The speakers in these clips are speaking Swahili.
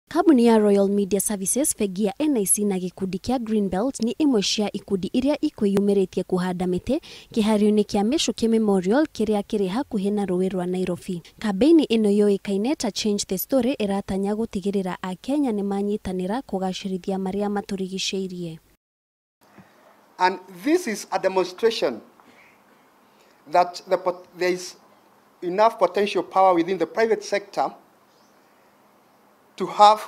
Kambuni ya Royal Media Services fegi ya NIC na gikundi kia Greenbelt ni imwe cia ikundi iria ikwiyumiretie kuhanda miti kihario-ini kia Meshuki Memorial kiria kiri hakuhi na rũĩ rwa Nairobi. Kampeni ino yoikaine ta Change the Story iratanya gutigirira a Kenya ni manyitanira kugacirithia maria maturigicĩirie. And this is a demonstration that there is enough potential power within the private sector to have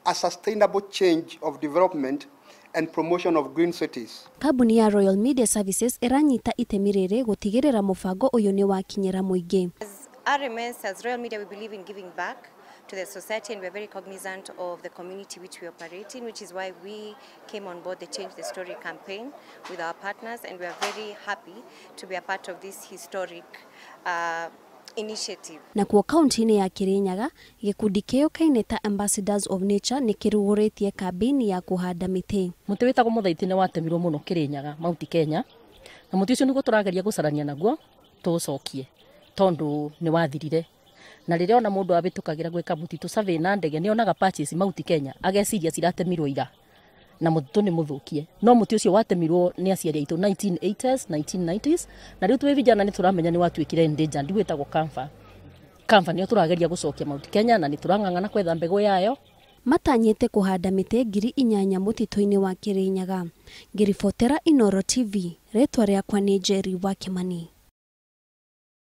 a sustainable change of development and promotion of green cities. Kambuni ya Royal Media Services iranyita itemi riri gutigirira mubango uyu ni wakinyira muingi. As RMS, as Royal Media, we believe in giving back to the society, and we are very cognizant of the community which we operate in, which is why we came on board the Change the Story campaign with our partners, and we are very happy to be a part of this historic initiative. Na kwa kaunti-ini ya Kirinyaga, gikundi kĩoĩkaine ta Ambassadors of Nature ni kirugũrĩtie kampeni ya kuhanda miti. Muti witagwo muthaiti ni watemirwo muno Kirinyaga, Mount Kenya, na muti ucio niguo turageria gucarania naguo tuucokie tondu ni wathirire. Na riria ona mundu abitukagira gwika mutitu survey na ndege ni onaga patches Mount Kenya ageciria ciratemirwo ira na mutitu ni muthukie. No muti ucio watemirwo ni aciari aitu 1980s 1990s, na riu twi vijana ni turamenya ni watuikire endangered witagwo kamfa ni turageria gucokia Mount Kenya na ni turang'ang'ana kwetha mbegu yayo. Matanyite kuhanda miti 8,000 mutitu-ini wa Kirinyaga. Ngiribotera Inooro TV, ritwa riakwa ni Njeri wa Kimani.